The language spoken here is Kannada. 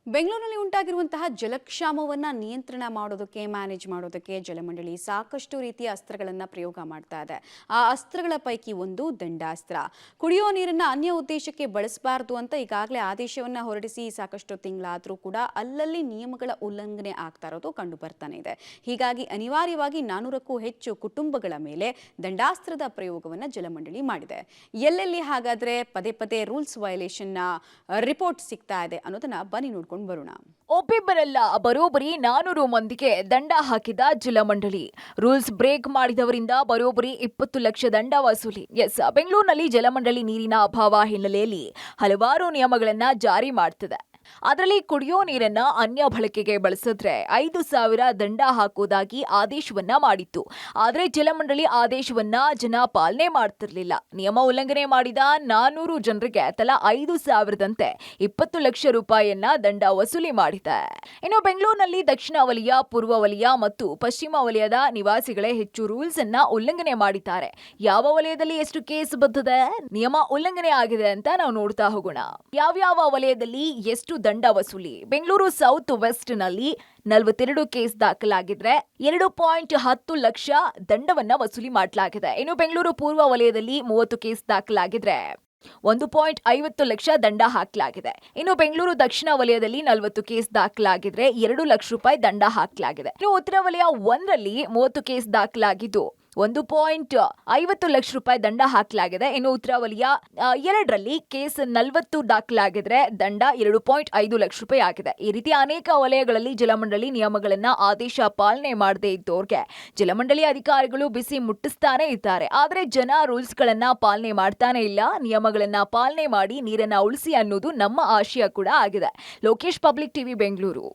ಬೆಂಗಳೂರಿನಲ್ಲಿ ಉಂಟಾಗಿರುವಂತಹ ಜಲಕ್ಷಾಮವನ್ನು ನಿಯಂತ್ರಣ ಮಾಡೋದಕ್ಕೆ ಮ್ಯಾನೇಜ್ ಮಾಡೋದಕ್ಕೆ ಜಲಮಂಡಳಿ ಸಾಕಷ್ಟು ರೀತಿಯ ಅಸ್ತ್ರಗಳನ್ನು ಪ್ರಯೋಗ ಮಾಡ್ತಾ ಇದೆ. ಆ ಅಸ್ತ್ರಗಳ ಪೈಕಿ ಒಂದು ದಂಡಾಸ್ತ್ರ. ಕುಡಿಯೋ ನೀರನ್ನು ಅನ್ಯ ಉದ್ದೇಶಕ್ಕೆ ಬಳಸಬಾರದು ಅಂತ ಈಗಾಗಲೇ ಆದೇಶವನ್ನು ಹೊರಡಿಸಿ ಸಾಕಷ್ಟು ತಿಂಗಳಾದರೂ ಕೂಡ ಅಲ್ಲಲ್ಲಿ ನಿಯಮಗಳ ಉಲ್ಲಂಘನೆ ಆಗ್ತಾ ಇರೋದು ಕಂಡು ಬರ್ತಾನೆ ಇದೆ. ಹೀಗಾಗಿ ಅನಿವಾರ್ಯವಾಗಿ 400ಕ್ಕೂ ಹೆಚ್ಚು ಕುಟುಂಬಗಳ ಮೇಲೆ ದಂಡಾಸ್ತ್ರದ ಪ್ರಯೋಗವನ್ನು ಜಲಮಂಡಳಿ ಮಾಡಿದೆ. ಎಲ್ಲೆಲ್ಲಿ ಹಾಗಾದ್ರೆ ಪದೇ ಪದೇ ರೂಲ್ಸ್ ವಯಲೇಷನ್ನ ರಿಪೋರ್ಟ್ ಸಿಗ್ತಾ ಇದೆ ಅನ್ನೋದನ್ನ ಬನ್ನಿ ನೋಡ್ಕೊಂಡು ಬರೋಣ. ಒಬ್ಬಿಬ್ಬರಲ್ಲ, ಬರೋಬ್ಬರಿ 400 ಮಂದಿಗೆ ದಂಡ ಹಾಕಿದ ಜಲಮಂಡಳಿ. ರೂಲ್ಸ್ ಬ್ರೇಕ್ ಮಾಡಿದವರಿಂದ ಬರೋಬ್ಬರಿ 20 ಲಕ್ಷ ದಂಡ ವಸೂಲಿ. ಬೆಂಗಳೂರಿನಲ್ಲಿ ಜಲಮಂಡಳಿ ನೀರಿನ ಅಭಾವ ಹಿನ್ನೆಲೆಯಲ್ಲಿ ಹಲವಾರು ನಿಯಮಗಳನ್ನ ಜಾರಿ ಮಾಡ್ತಿದೆ. ಅದರಲ್ಲಿ ಕುಡಿಯೋ ನೀರನ್ನ ಅನ್ಯ ಬಳಕೆಗೆ ಬಳಸಿದ್ರೆ 5,000 ದಂಡ ಹಾಕೋದಾಗಿ ಆದೇಶವನ್ನ ಮಾಡಿತ್ತು. ಆದ್ರೆ ಜಲಮಂಡಳಿ ಆದೇಶವನ್ನ ಜನ ಪಾಲನೆ ಮಾಡ್ತಿರ್ಲಿಲ್ಲ. ನಿಯಮ ಉಲ್ಲಂಘನೆ ಮಾಡಿದ 400 ಜನರಿಗೆ ತಲಾ 5,000ದಂತೆ 20 ಲಕ್ಷ ರೂಪಾಯಿಯನ್ನ ದಂಡ ವಸೂಲಿ ಮಾಡಿದೆ. ಇನ್ನು ಬೆಂಗಳೂರಿನಲ್ಲಿ ದಕ್ಷಿಣ ವಲಯ, ಪೂರ್ವ ವಲಯ ಮತ್ತು ಪಶ್ಚಿಮ ವಲಯದ ನಿವಾಸಿಗಳೇ ಹೆಚ್ಚು ರೂಲ್ಸ್ ಅನ್ನ ಉಲ್ಲಂಘನೆ ಮಾಡಿದ್ದಾರೆ. ಯಾವ ವಲಯದಲ್ಲಿ ಎಷ್ಟು ಕೇಸ್ ಬಂದಿದೆ, ನಿಯಮ ಉಲ್ಲಂಘನೆ ಆಗಿದೆ ಅಂತ ನಾವು ನೋಡ್ತಾ ಹೋಗೋಣ. ಯಾವ್ಯಾವ ವಲಯದಲ್ಲಿ ಎಷ್ಟು ದಂಡ ವಸೂಲಿ? ಬೆಂಗಳೂರು ಸೌತ್ ವೆಸ್ಟ್ ನಲ್ಲಿ 42 ಕೇಸ್ ದಾಖಲಾಗಿದ್ರೆ 2.10 ಲಕ್ಷ ದಂಡವನ್ನ ವಸೂಲಿ ಮಾಡಲಾಗಿದೆ. ಇನ್ನು ಬೆಂಗಳೂರು ಪೂರ್ವ ವಲಯದಲ್ಲಿ 30 ಕೇಸ್ ದಾಖಲಾಗಿದ್ರೆ 1.50 ಲಕ್ಷ ದಂಡ ಹಾಕಲಾಗಿದೆ. ಇನ್ನು ಬೆಂಗಳೂರು ದಕ್ಷಿಣ ವಲಯದಲ್ಲಿ 40 ಕೇಸ್ ದಾಖಲಾಗಿದ್ರೆ 2 ಲಕ್ಷ ರೂಪಾಯಿ ದಂಡ ಹಾಕಲಾಗಿದೆ. ಇನ್ನು ಉತ್ತರ ವಲಯ 1ರಲ್ಲಿ 30 ಕೇಸ್ ದಾಖಲಾಗಿದ್ದು 1.50 ಲಕ್ಷ ರೂಪಾಯಿ ದಂಡ ಹಾಕಲಾಗಿದೆ. ಇನ್ನು ಉತ್ತರ ವಲಯ 2ರಲ್ಲಿ ಕೇಸ್ 40 ದಾಖಲಾಗಿದ್ರೆ ದಂಡ 2.5 ಲಕ್ಷ ರೂಪಾಯಿ ಆಗಿದೆ. ಈ ರೀತಿ ಅನೇಕ ವಲಯಗಳಲ್ಲಿ ಜಲಮಂಡಳಿ ನಿಯಮಗಳನ್ನ ಆದೇಶ ಪಾಲನೆ ಮಾಡದೇ ಇದ್ದೋರ್ಗೆ ಜಲಮಂಡಳಿ ಅಧಿಕಾರಿಗಳು ಬಿಸಿ ಮುಟ್ಟಿಸ್ತಾನೆ ಇದ್ದಾರೆ. ಆದ್ರೆ ಜನ ರೂಲ್ಸ್ ಗಳನ್ನ ಪಾಲನೆ ಮಾಡ್ತಾನೆ ಇಲ್ಲ. ನಿಯಮಗಳನ್ನ ಪಾಲನೆ ಮಾಡಿ ನೀರನ್ನ ಉಳಿಸಿ ಅನ್ನೋದು ನಮ್ಮ ಆಶಯ ಕೂಡ ಆಗಿದೆ. Lokesh, public TV, Bengaluru.